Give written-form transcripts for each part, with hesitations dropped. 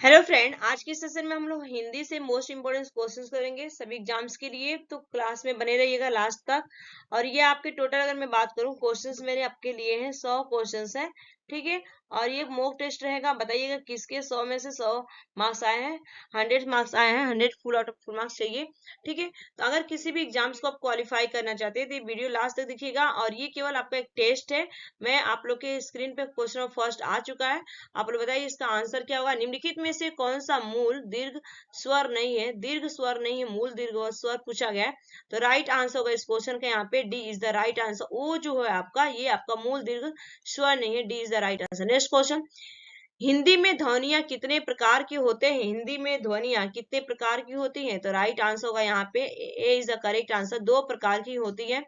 Hello friend, आज के session में हम लोग हिंदी से मोस्ट इंपोर्टेंट क्वेश्चंस करेंगे सभी एग्जाम्स के लिए। तो क्लास में बने रहिएगा लास्ट तक। और ये आपके टोटल अगर मैं बात करूं क्वेश्चंस मेरे आपके लिए हैं 100 क्वेश्चंस हैं, ठीक है। और ये मॉक टेस्ट रहेगा, बताइएगा किसके 100 में से 100 मार्क्स आए हैं, 100 मार्क्स आए हैं, 100 full out of full marks चाहिए, ठीक है। तो अगर किसी भी एग्जाम्स को आप क्वालिफाई करना चाहते हैं तो ये वीडियो लास्ट तक देखिएगा। और ये केवल आपका एक टेस्ट है। मैं आप लोग के स्क्रीन पे क्वेश्चन फर्स्ट आ चुका है, आप लोग बताइए इसका आंसर क्या होगा। निम्नलिखित में से कौन सा मूल दीर्घ स्वर नहीं है, दीर्घ स्वर नहीं है, मूल दीर्घ स्वर पूछा गया है। तो राइट आंसर होगा इस क्वेश्चन का यहाँ पे D is the right answer. ओ जो है आपका, ये आपका मूल दीर्घ स्वर नहीं है, D is the right answer. Next question, Hindi में ध्वनियां कितने प्रकार के होते हैं, हिंदी में ध्वनियां कितने प्रकार की होती हैं। तो राइट आंसर होगा यहाँ पे ए इज द करेक्ट आंसर, 2 प्रकार की होती है।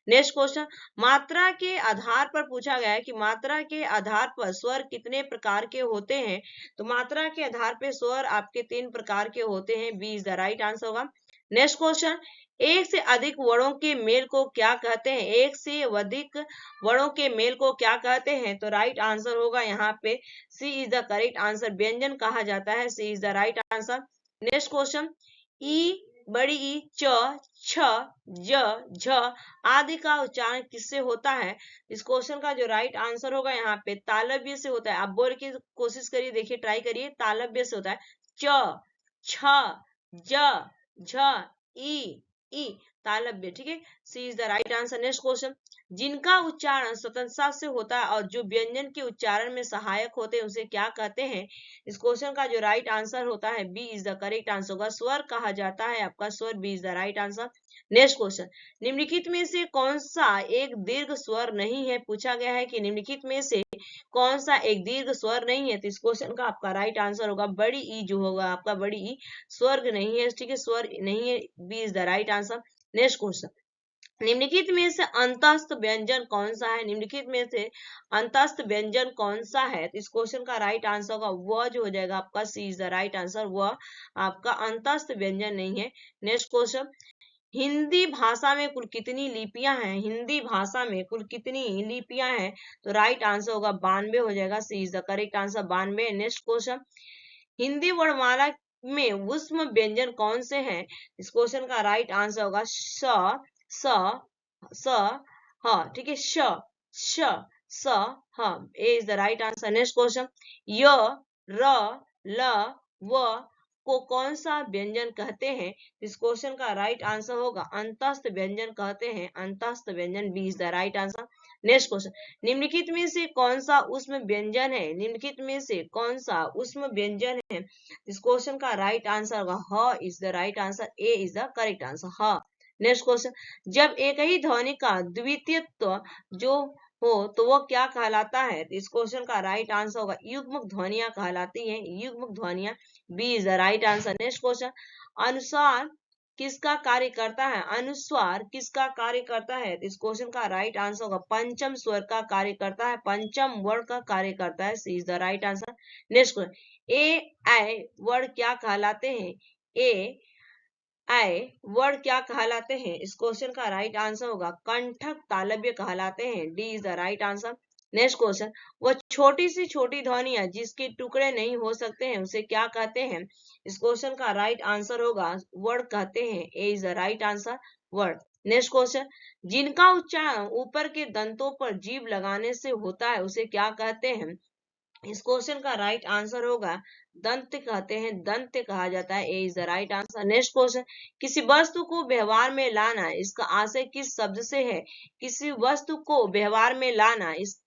नेक्स्ट क्वेश्चन, मात्रा के आधार पर पूछा गया है कि मात्रा के आधार पर स्वर कितने प्रकार के होते हैं। तो मात्रा के आधार पर स्वर आपके 3 प्रकार के होते हैं, B is the right answer होगा। नेक्स्ट क्वेश्चन, एक से अधिक वर्णों के मेल को क्या कहते हैं, एक से अधिक वर्णों के मेल को क्या कहते हैं। तो राइट आंसर होगा यहाँ पे C is the correct answer, व्यंजन कहा जाता है, C is the right answer. Next question, ई बड़ी ई, च, छ, ज, झ आदि का उच्चारण किससे होता है। इस क्वेश्चन का जो राइट आंसर होगा यहाँ पे तालव्य से होता है। आप बोल के कोशिश करिए, देखिए ट्राई करिए, तालव्य से होता है। च, छ, ज, झ, ई तालव्य, ठीक है, C is the right answer. Next question, जिनका उच्चारण स्वतंत्रता से होता है और जो व्यंजन के उच्चारण में सहायक होते हैं उसे क्या कहते हैं। इस क्वेश्चन का जो राइट आंसर होता है B is the correct answer होगा, स्वर कहा जाता है आपका स्वर, B is the right answer. Next question, निम्नलिखित में से कौन सा एक दीर्घ स्वर नहीं है, पूछा गया है कि निम्नलिखित में से कौन सा एक दीर्घ स्वर नहीं है। तो इस क्वेश्चन का आपका राइट आंसर होगा बड़ी ई, जो होगा आपका बड़ी ई स्वर्ग नहीं है, ठीक है, स्वर नहीं है, B is the right answer. Next question, निम्नलिखित में से अंतस्थ व्यंजन कौन सा है, निम्नलिखित में से अंतस्थ व्यंजन कौन सा है। तो इस क्वेश्चन का राइट आंसर होगा वह, जो हो जाएगा आपका C is the right answer, वह आपका अंतस्थ व्यंजन नहीं है। नेक्स्ट क्वेश्चन, हिंदी भाषा में कुल कितनी लिपियां हैं, हिंदी भाषा में कुल कितनी लिपियां हैं। तो राइट आंसर होगा 92, हो जाएगा, C is the correct answer, 92। Next question, Hindi वर्णमाला में उष्म व्यंजन कौन से हैं। इस क्वेश्चन का राइट आंसर होगा स, स, स, ह, ठीक है, श, स, ह, A is the right answer. Next question, य, र, ल, व को कौन सा व्यंजन कहते हैं। इस क्वेश्चन का राइट आंसर होगा अंतस्थ व्यंजन कहते हैं, अंतस्थ व्यंजन, B is the right answer. Next question, निम्नलिखित में से कौन सा उष्म व्यंजन है, निम्नलिखित में से कौन सा उष्म व्यंजन है। इस क्वेश्चन का राइट आंसर होगा ह is the right answer, A is the correct answer, ह। नेक्स्ट क्वेश्चन, जब एक ही ध्वनि का द्वितीयत्व जो हो तो वो क्या कहलाता है। तो इस क्वेश्चन का राइट आंसर होगा युग्मक ध्वनियां कहलाती हैं, युग्मक ध्वनियां, B is the right answer. Next question, अनुसार किसका कार्य करता है, अनुस्वार किसका कार्य करता है। तो इस क्वेश्चन का राइट आंसर होगा पंचम स्वर का कार्य करता है, पंचम वर्ण का कार्य करता है, C is the right answer. Next question, ए आई वर्ण क्या कहलाते हैं, ए आई वर्ण क्या कहलाते हैं। इस क्वेश्चन का राइट आंसर होगा कंठक तालव्य कहलाते हैं, D is the right answer. Next question, वह छोटी सी छोटी ध्वनियां जिसके टुकड़े नहीं हो सकते हैं उसे क्या कहते हैं। इस क्वेश्चन का राइट आंसर होगा वर्ड कहते हैं, A is the right answer, वर्ड। नेक्स्ट क्वेश्चन, जिनका उच्चारण ऊपर के दंतों पर जीभ लगाने से होता है उसे क्या कहते हैं। इस क्वेश्चन का राइट आंसर होगा दंत कहते हैं, दंत कहा जाता है, A is the right answer. Next question, किसी वस्तु को व्यवहार में लाना, इसका आशय किस शब्द से है, किसी वस्तु को व्यवहार में लाना इस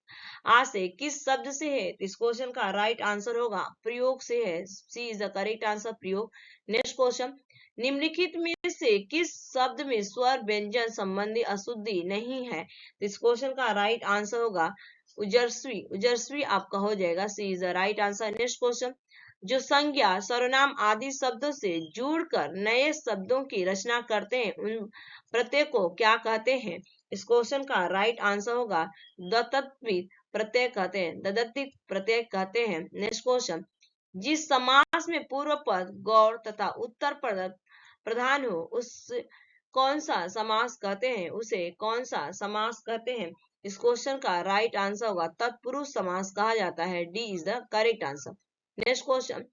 आशय किस शब्द से है। इस क्वेश्चन का राइट आंसर होगा प्रयोग से है, C is the correct answer, प्रयोग। नेक्स्ट क्वेश्चन, निम्नलिखित में से किस शब्द में स्वर व्यंजन संबंधी अशुद्धि नहीं है। इस क्वेश्चन का राइट आंसर होगा उजस्वी, उजस्वी आपका हो जाएगा, C is the right answer. Next question, जो संज्ञा सर्वनाम आदि शब्दों से जुड़कर नए शब्दों की रचना करते हैं उन प्रत्यय को क्या कहते हैं। इस क्वेश्चन का राइट आंसर होगा दत्तत्वित प्रत्यय कहते हैं, दत्तित प्रत्यय कहते हैं। नेक्स्ट क्वेश्चन, जिस समास में पूर्व पद गौड़ तथा उत्तर पद प्रधान हो उस कौन सा समास कहते हैं, उसे कौन सा समास कहते हैं। इस क्वेश्चन का राइट आंसर होगा तत्पुरुष समास कहा जाता है, D is the correct answer. Next question,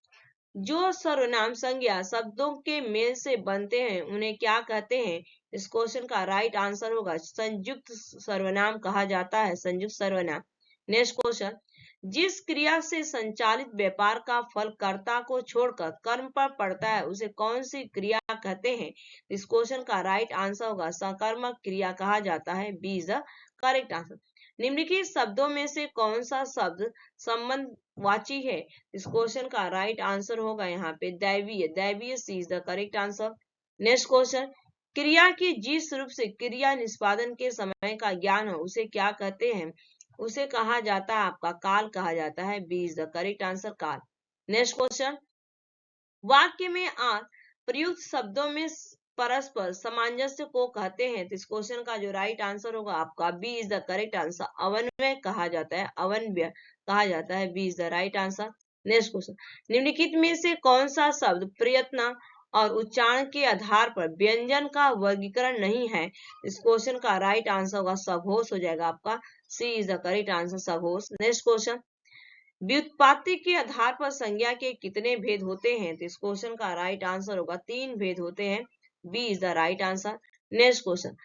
जो सर्वनाम संज्ञा शब्दों के मेल से बनते हैं उन्हें क्या कहते हैं? इस क्वेश्चन का राइट आंसर होगा संयुक्त सर्वनाम कहा जाता है, संयुक्त सर्वनाम। नेक्स्ट क्वेश्चन, जिस क्रिया से संचालित व्यापार का फल कर्ता को छोड़कर कर्म पर पड़ता है उसे कौन सी क्रिया कहते हैं? इस क्वेश्चन का राइट आंसर होगा सकर्मक क्रिया कहा जाता है। B is the correct answer. निम्नलिखित शब्दों में से कौन सा शब्द संबंधवाची है? इस क्वेश्चन का राइट आंसर होगा यहाँ पे दैवीय, दैवीय C is the correct answer. Next question, क्रिया की जिस रूप से क्रिया निष्पादन के समय का ज्ञान हो उसे क्या कहते हैं? उसे कहा जाता है आपका काल कहा जाता है। B is the correct answer, काल। नेक्स्ट क्वेश्चन, वाक्य में प्रयुक्त शब्दों में परस्पर सामंजस्य को कहते हैं। तो इस क्वेश्चन का जो राइट आंसर होगा आपका B is the correct answer, अवन्वय कहा जाता है, अवन्वय कहा जाता है। B is the right answer. Next question, निम्नलिखित में से कौन सा शब्द प्रयत्न और उच्चारण के आधार पर व्यंजन का वर्गीकरण नहीं है? इस क्वेश्चन का राइट आंसर होगा सघोष हो जाएगा आपका। C is the correct answer, सघोष। नेक्स्ट क्वेश्चन, व्युत्पत्ति के आधार पर संज्ञा के कितने भेद होते हैं? तो इस क्वेश्चन का राइट आंसर होगा 3 भेद होते हैं। B is the right answer. Next question,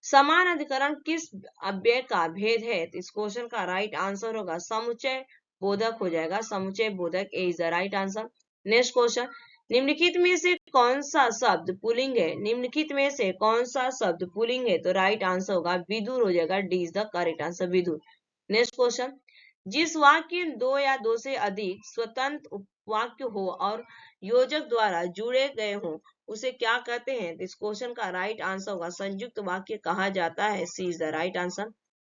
समान अधिकरण किस अव्यय का भेद है? तो इस क्वेश्चन का राइट आंसर होगा समुच्चय बोधक हो जाएगा, समुच्चय बोधक। A is the right answer. Next question, निम्नलिखित में से कौन सा शब्द पुल्लिंग है? निम्नलिखित में से कौन सा शब्द पुल्लिंग है? तो राइट आंसर होगा विदुर हो जाएगा। D is the correct answer, Vidur. Next question, जिस वाक्य 2 या 2 से अधिक स्वतंत्र उपवाक्य हो और योजक द्वारा जुड़े गए हो उसे क्या कहते हैं? इस क्वेश्चन का राइट आंसर होगा संयुक्त वाक्य कहा जाता है। C is the right answer.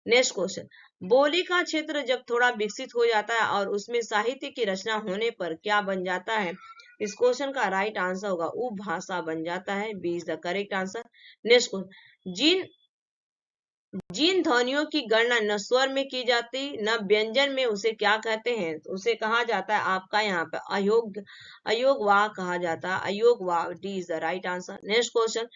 Next question, बोली का क्षेत्र जब थोड़ा विकसित हो जाता है और उसमें साहित्य की रचना होने पर क्या बन जाता है? इस क्वेश्चन का राइट आंसर होगा उपभाषा बन जाता है। B is the correct answer. Next question, जिन ध्वनियों की गणना न स्वर में की जाती न व्यंजन में उसे क्या कहते हैं? तो उसे कहा जाता है आपका यहाँ पे अयोग, अयोग वाह कहा जाता है, अयोग वाह। D is the right answer. Next question,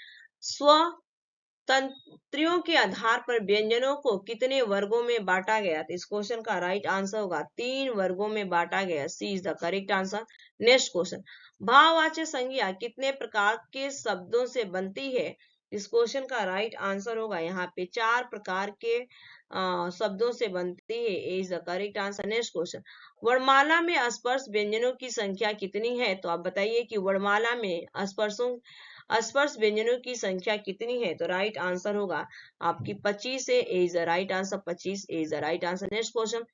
स्वतंत्रियों के आधार पर व्यंजनों को कितने वर्गों में बांटा गया? तो इस क्वेश्चन का राइट आंसर होगा 3 वर्गों में बांटा गया। C is the correct answer. Next question, भाववाचक संज्ञा कितने प्रकार के शब्दों से बनती है? इस क्वेश्चन का राइट आंसर होगा यहाँ पे 4 प्रकार के शब्दों से बनती है। A is the correct answer. Next question, वर्णमाला में स्पर्श व्यंजनों की संख्या कितनी है? तो आप बताइए कि वर्णमाला में स्पर्श व्यंजनों की संख्या कितनी है? तो राइट आंसर होगा आपकी 25 है। A is the right answer, 25 is the right answer. Next question,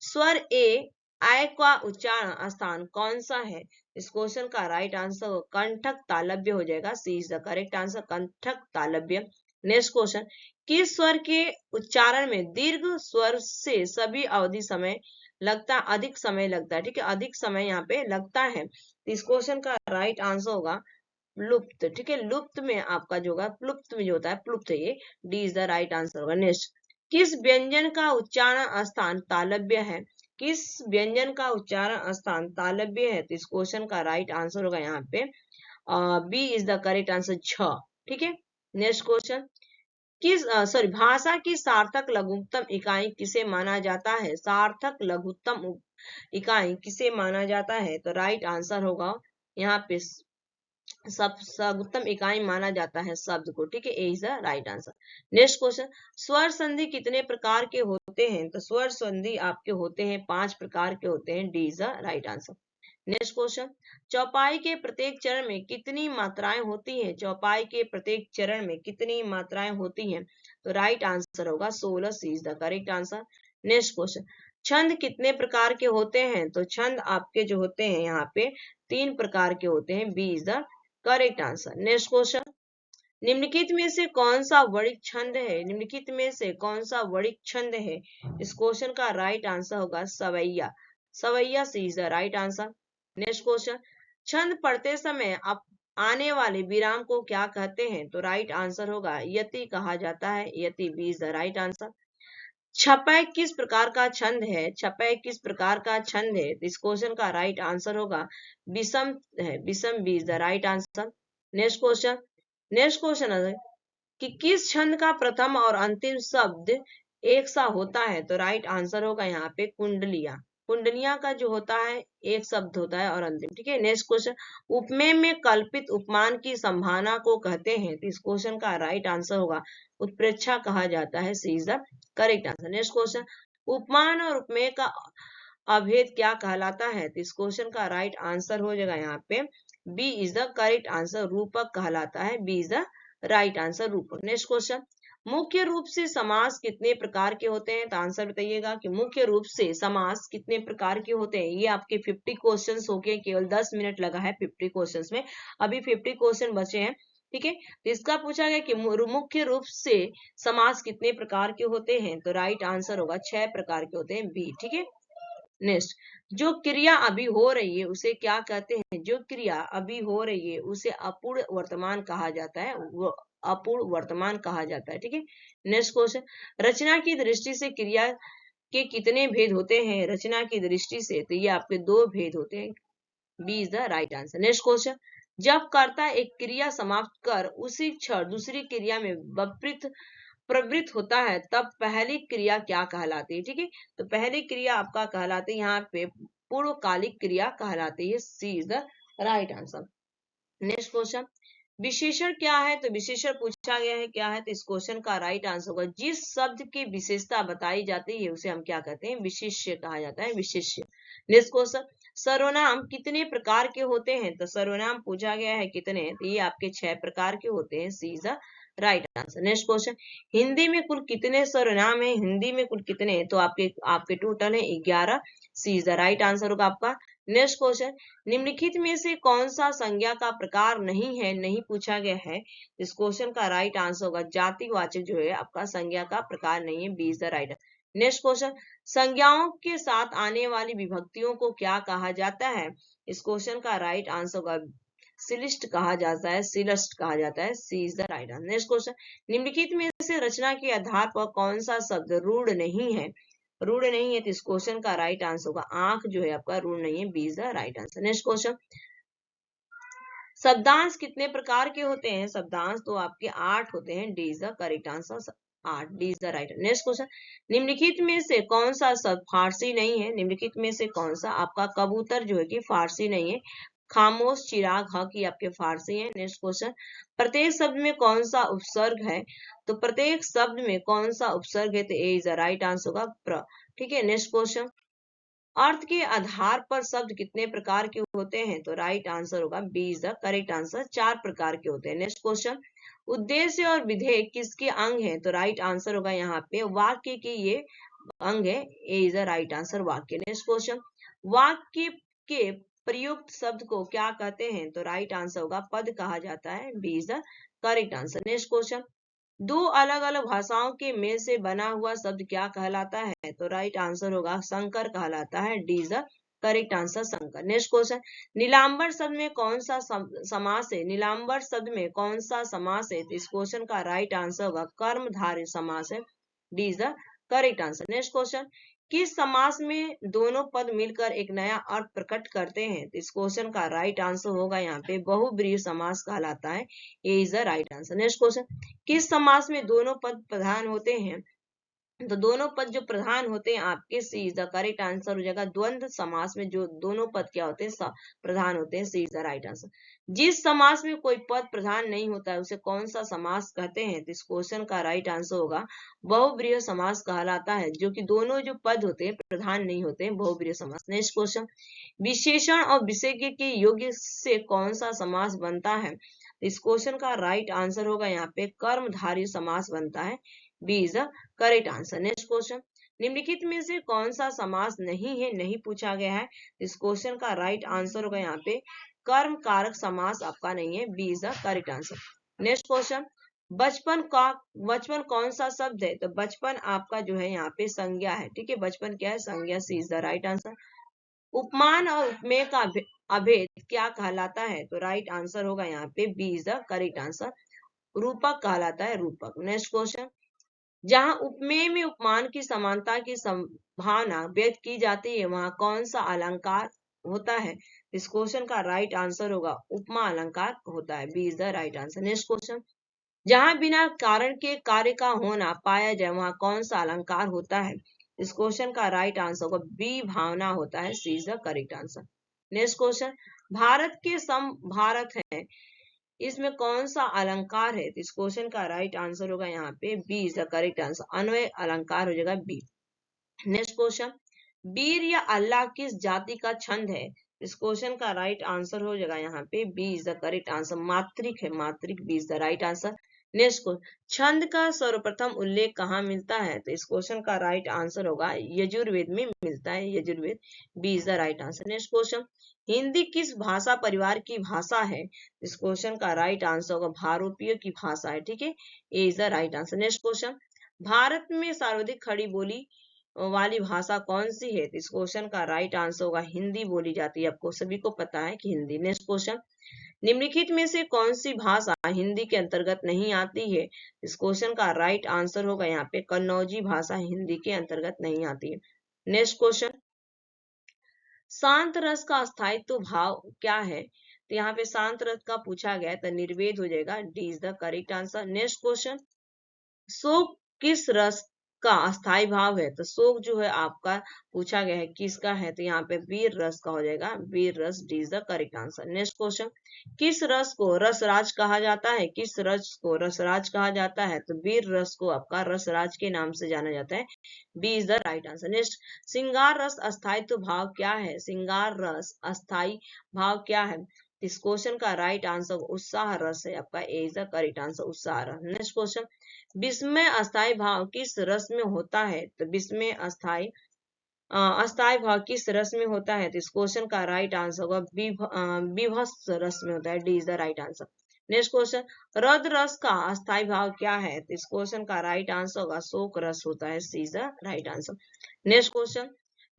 स्वर ए आय का उच्चारण स्थान कौन सा है? इस क्वेश्चन का राइट आंसर कंठक तालव्य हो जाएगा। C is the correct answer, कंठक तालव्य। नेक्स्ट क्वेश्चन, किस स्वर के उच्चारण में दीर्घ स्वर से सभी अवधि समय लगता, अधिक समय लगता है? ठीक है, अधिक समय यहाँ पे लगता है। इस क्वेश्चन का राइट आंसर होगा लुप्त। ठीक है, लुप्त में आपका जो होगा प्लुप्त में जो होता है प्लुप्त, ये D is the right answer होगा। नेक्स्ट, किस व्यंजन का उच्चारण स्थान तालव्य है? किस व्यंजन का उच्चारण स्थान तालव्य है? तो इस क्वेश्चन का राइट आंसर होगा यहाँ पे B is the correct answer, छ। ठीक है, नेक्स्ट क्वेश्चन, भाषा की सार्थक लघुत्तम इकाई किसे माना जाता है? सार्थक लघुत्तम इकाई किसे माना जाता है? तो राइट आंसर होगा यहाँ पे सर्वोत्तम इकाई माना जाता है शब्द को। ठीक है, A is the right answer. Next question, स्वर संधि कितने प्रकार के होते हैं? तो स्वर संधि आपके होते हैं 5 प्रकार के होते हैं। D is the right answer. Next question, चौपाई के प्रत्येक चरण में कितनी मात्राएं होती हैं? चौपाई के प्रत्येक चरण में कितनी मात्राएं होती हैं? तो राइट आंसर होगा 16। C is the correct answer. Next question, छंद कितने प्रकार के होते हैं? तो छंद आपके जो होते हैं यहाँ पे 3 प्रकार के होते हैं। B is the correct answer. Next question, निम्नलिखित में से कौन सा वर्णिक छंद है? निम्नलिखित में से कौन सा वर्णिक छंद है? इस क्वेश्चन का राइट आंसर होगा सवैया, सवैया C is the right answer. Next question, छंद पढ़ते समय आप आने वाले विराम को क्या कहते हैं? तो राइट आंसर होगा यति कहा जाता है, यति। B is the right answer. छपय किस प्रकार का छंद है? छपय किस प्रकार का छंद है? इस क्वेश्चन का राइट आंसर होगा विषम है, विषम। B is the right answer. Next question, next question है कि किस छंद का प्रथम और अंतिम शब्द एक सा होता है? तो राइट आंसर होगा यहाँ पे कुंडलिया, कुंडलियां का जो होता है एक शब्द होता है और अंतिम। ठीक है, नेक्स्ट क्वेश्चन, उपमेय में कल्पित उपमान की संभावना को कहते हैं। तो इस क्वेश्चन का राइट आंसर होगा उत्प्रेक्षा कहा जाता है। C is the correct answer. Next question, उपमान और उपमेय का अभेद क्या कहलाता है। तो इस क्वेश्चन का राइट आंसर हो जाएगा यहाँ पे B is the correct answer, रूपक कहलाता है। B is the right answer, रूपक। नेक्स्ट क्वेश्चन, मुख्य रूप से समास कितने प्रकार के होते हैं। तो आंसर बताइएगा कि मुख्य रूप से समास कितने प्रकार के होते हैं। ये आपके 50 क्वेश्चंस हो गए, केवल 10 मिनट लगा है 50 क्वेश्चंस में, अभी 50 क्वेश्चन बचे हैं। ठीक है, तो इसका पूछा गया कि मुख्य रूप से समास कितने प्रकार के होते हैं। तो राइट आंसर होगा 6 प्रकार के होते हैं, बी। ठीक है, नेक्स्ट, जो क्रिया अभी हो रही है उसे क्या कहते हैं। जो क्रिया अभी हो रही है उसे अपूर्ण वर्तमान कहा जाता है, वो अपूर्ण वर्तमान कहा जाता है। ठीक है, नेक्स्ट क्वेश्चन, रचना की दृष्टि से क्रिया के कितने भेद होते हैं। रचना की दृष्टि से तो ये आपके 2 भेद होते हैं। B is the right answer. Next question, जब कर्ता एक क्रिया समाप्त कर उसी क्षण दूसरी क्रिया में प्रवृत्त होता है तब पहली क्रिया क्या कहलाती है। ठीक है, तो पहली क्रिया आपका कहलाती है यहाँ पे पूर्वकालिक क्रिया कहलाती है। C is the right answer. Next question, विशेषण क्या है। तो विशेषण पूछा गया है क्या है। तो इस क्वेश्चन का राइट आंसर होगा जिस शब्द की विशेषता बताई जाती है उसे हम क्या कहते हैं, विशेष्य कहा जाता है, विशेष्य। नेक्स्ट क्वेश्चन, सर्वनाम कितने प्रकार के होते हैं। तो सर्वनाम पूछा गया है कितने, तो ये आपके 6 प्रकार के होते हैं। C is the right answer. Next question, Hindi में कुल कितने सर्वनाम है। हिंदी में कुल कितने, तो आपके टोटल है 11। सी इज द राइट आंसर होगा आपका। नेक्स्ट क्वेश्चन, निम्नलिखित में से कौन सा संज्ञा का प्रकार नहीं है, नहीं पूछा गया है। इस क्वेश्चन का राइट आंसर होगा जातिवाचक जो है आपका संज्ञा का प्रकार नहीं है। B is the right. Next question, संज्ञाओं के साथ आने वाली विभक्तियों को क्या कहा जाता है। इस क्वेश्चन का राइट आंसर होगा सिलिस्ट कहा जाता है, सिलस्ट कहा जाता है। C is the right answer. Next question, निम्नलिखित में से रचना के आधार पर कौन सा शब्द रूढ़ नहीं है। रूढ़ नहीं है तो इस क्वेश्चन का राइट आंसर होगा आंख जो है आपका रूढ़ नहीं है। B is the right answer. Next question, शब्दांश कितने प्रकार के होते हैं। शब्दांश तो आपके 8 होते हैं। D is the correct answer, 8। D is the right. Next question, निम्नलिखित में से कौन सा शब्द फारसी नहीं है। निम्नलिखित में से कौन सा, आपका कबूतर जो है कि फारसी नहीं है। खामोश, चिराग, हक ये आपके फारसी है। नेक्स्ट क्वेश्चन, प्रत्येक शब्द में कौन सा उपसर्ग है। तो प्रत्येक शब्द में कौन सा उपसर्ग है, तो ए इज द राइट आंसर होगा प्र। ठीक है, नेक्स्ट क्वेश्चन, अर्थ के आधार पर शब्द कितने प्रकार के होते हैं। तो राइट आंसर होगा B is the correct answer, 4 प्रकार के होते हैं। नेक्स्ट क्वेश्चन, उद्देश्य और विधेय किसके अंग है। तो राइट आंसर होगा यहाँ पे वाक्य के ये अंग है। A is the right answer, वाक्य। नेक्स्ट क्वेश्चन, वाक्य के प्रयुक्त शब्द को क्या कहते हैं। तो राइट आंसर होगा पद कहा जाता है। B is the correct answer. Next question, 2 अलग अलग भाषाओं के मेल से बना हुआ शब्द क्या कहलाता है। तो राइट आंसर होगा संकर कहलाता है। D is the correct answer, संकर। नेक्स्ट क्वेश्चन, नीलांबर शब्द में कौन सा समास है। नीलांबर शब्द में कौन सा समास है। तो इस क्वेश्चन का राइट आंसर होगा कर्मधारय समास है। D is the correct answer. Next question, किस समास में दोनों पद मिलकर एक नया अर्थ प्रकट करते हैं। तो इस क्वेश्चन का राइट आंसर होगा यहाँ पे बहुब्रीहि समास कहलाता है। A is the right answer. Next question, किस समास में दोनों पद प्रधान होते हैं। तो दोनों पद जो प्रधान होते हैं आपके, सी इज द करेक्ट आंसर हो जाएगा। द्वंद्व समास में जो दोनों पद क्या होते हैं, प्रधान होते हैं। C is the right answer. जिस समास में कोई पद प्रधान नहीं होता है उसे कौन सा समास कहते हैं। तो इस क्वेश्चन का राइट आंसर होगा बहुब्रीहि समास कहलाता है, जो कि दोनों जो पद होते हैं प्रधान नहीं होते हैं, बहुब्रीहि समास। नेक्स्ट क्वेश्चन, विशेषण और विशेष्य के योग्य से कौन सा समास बनता है। इस क्वेश्चन का राइट आंसर होगा यहाँ पे कर्मधारय समास बनता है। B is the correct answer. Next question, निम्नलिखित में से कौन सा समास नहीं है, नहीं पूछा गया है। इस क्वेश्चन का राइट आंसर होगा यहाँ पे कर्म कारक समास आपका नहीं है। B is the correct answer. Next question, बचपन कौन सा शब्द है। तो बचपन आपका जो है यहाँ पे संज्ञा है। ठीक है, बचपन क्या है, संज्ञा। सी इज द राइट आंसर। उपमान और उपमेय का अभेद क्या कहलाता है। तो राइट आंसर होगा यहाँ पे B is the correct answer, रूपक कहलाता है, रूपक। नेक्स्ट क्वेश्चन, जहां उपमेय में उपमान की समानता की संभावना व्यक्त की जाती है वहां कौन सा अलंकार होता है। इस क्वेश्चन का राइट आंसर होगा उपमा अलंकार होता है। B is the right answer. Next question, जहां बिना कारण के कार्य का होना पाया जाए वहां कौन सा अलंकार होता है। इस क्वेश्चन का राइट आंसर होगा बी, भावना होता है। C is the correct answer. Next question, Bharat के सम भारत है, इसमें कौन सा अलंकार है? तो इस क्वेश्चन का राइट आंसर होगा यहाँ पे B is the correct answer, अन्वय अलंकार हो जाएगा बी। नेक्स्ट क्वेश्चन, वीर या अल्लाह किस जाति का छंद है? इस क्वेश्चन का राइट आंसर हो जाएगा यहाँ पे B is the correct answer, मात्रिक है, मात्रिक, B is the right answer. Next question, छंद का सर्वप्रथम उल्लेख कहाँ मिलता है? तो इस क्वेश्चन का राइट आंसर होगा यजुर्वेद में मिलता है, Yajurveda, B is the right answer. Next question, Hindi किस भाषा परिवार की भाषा है? इस क्वेश्चन का राइट आंसर होगा भारोपीय की भाषा है, ठीक है, A is the right answer. Next question, भारत में सर्वाधिक खड़ी बोली वाली भाषा कौन सी है? तो इस क्वेश्चन का राइट आंसर होगा हिंदी बोली जाती है, आपको सभी को पता है कि हिंदी। नेक्स्ट क्वेश्चन, निम्नलिखित में से कौन सी भाषा हिंदी के अंतर्गत नहीं आती है? इस क्वेश्चन का राइट आंसर होगा यहाँ पे कन्नौजी भाषा हिंदी के अंतर्गत नहीं आती है। नेक्स्ट क्वेश्चन, शांत रस का स्थायित्व भाव क्या है? तो यहाँ पे शांत रस का पूछा गया है तो निर्वेद हो जाएगा, D is the correct answer. Next question, शोक किस रस का अस्थाई भाव है? तो शोक जो है आपका पूछा गया है किसका है? तो यहाँ पे वीर रस का हो जाएगा, वीर रस, D is the correct answer. Next question, किस रस को रसराज कहा जाता है? किस रस को रसराज कहा जाता है? तो वीर रस को आपका रसराज के नाम से जाना जाता है, B is the right answer. Next, श्रृंगार रस अस्थायित्व भाव क्या है? श्रृंगार रस अस्थाई भाव क्या है? इस क्वेश्चन का राइट आंसर उत्साह रस है, आपका ए इज द करेक्ट आंसर, उत्साह रस। नेक्स्ट क्वेश्चन, विस्मय अस्थाई भाव किस रस में होता है? तो विस्मय अस्थाई भाव किस रस में होता है? तो इस क्वेश्चन का राइट आंसर होगा विभत्स रस में होता है, D is the right answer. Next question, रौद्र रस का अस्थाई भाव क्या है? तो इस क्वेश्चन का राइट आंसर होगा शोक रस होता है, C is the right answer. Next question,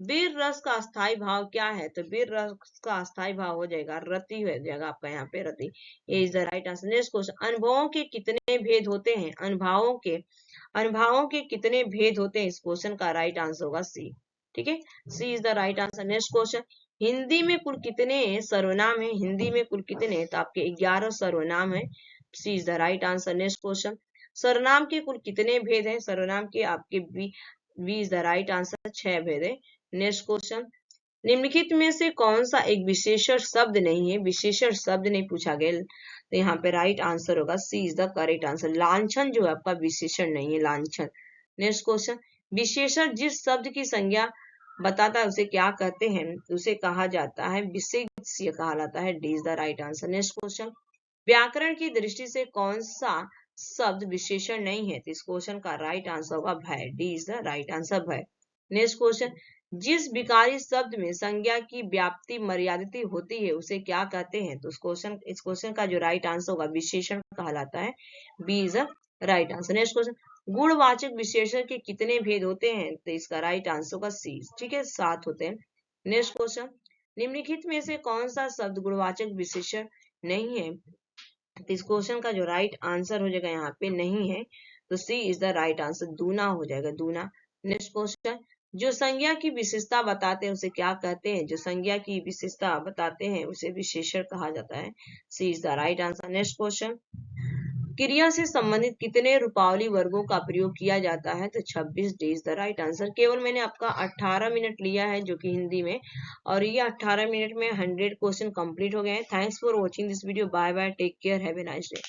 वीर रस का अस्थाई भाव क्या है? तो वीर रस का अस्थाई भाव हो जाएगा रति, हो जाएगा आपका यहाँ पे रति, A is the right answer. Next question, अनुभवों के कितने भेद होते हैं? अनुभवों के कितने भेद होते हैं? इस क्वेश्चन का राइट आंसर होगा सी, ठीक है, C is the right answer. Next question, Hindi में कुल कितने सर्वनाम है? हिंदी में कुल कितने? तो आपके 11 सर्वनाम है, C is the right answer. Next question, सर्वनाम के कुल कितने भेद हैं? सर्वनाम के आपके B is the right answer, 6 भेद है। नेक्स्ट क्वेश्चन, निम्नलिखित में से कौन सा एक विशेषण शब्द नहीं है? विशेषण शब्द नहीं पूछा गया, तो यहाँ पे राइट आंसर होगा सी इज द करेक्ट आंसर, लांछन जो है आपका विशेषण नहीं है, लांछन। नेक्स्ट क्वेश्चन, विशेषण जिस शब्द की संज्ञा बताता है उसे क्या कहते हैं? उसे कहा जाता है विशेष्य कहलाता है, D is the right answer. Next question, व्याकरण की दृष्टि से कौन सा शब्द विशेषण नहीं है? तो इस क्वेश्चन का राइट आंसर होगा भय, D is the right answer, भय। नेक्स्ट क्वेश्चन, जिस विकारी शब्द में संज्ञा की व्याप्ति मर्यादित होती है उसे क्या कहते हैं? तो इस क्वेश्चन का जो राइट आंसर होगा विशेषण कहलाता है, B is the right answer. Next question, गुणवाचक विशेषण के कितने भेद होते हैं? तो इसका राइट आंसर होगा सी, ठीक है, 7 होते हैं। नेक्स्ट क्वेश्चन, निम्नलिखित में से कौन सा शब्द गुणवाचक विशेषण नहीं है? तो इस क्वेश्चन का जो राइट आंसर हो जाएगा यहाँ पे नहीं है, तो सी इज द राइट आंसर, दूना हो जाएगा, दूना। नेक्स्ट क्वेश्चन, जो संज्ञा की विशेषता बताते हैं उसे क्या कहते हैं? जो संज्ञा की विशेषता बताते हैं उसे विशेषण कहा जाता है, C is the right answer. Next question, क्रिया से संबंधित कितने रूपावली वर्गों का प्रयोग किया जाता है? तो 26, D is the right answer. केवल मैंने आपका 18 मिनट लिया है जो कि हिंदी में, और ये 18 मिनट में 100 क्वेश्चन कंप्लीट हो गए हैं। Thanks for watching this video, bye bye, take care, have a nice day.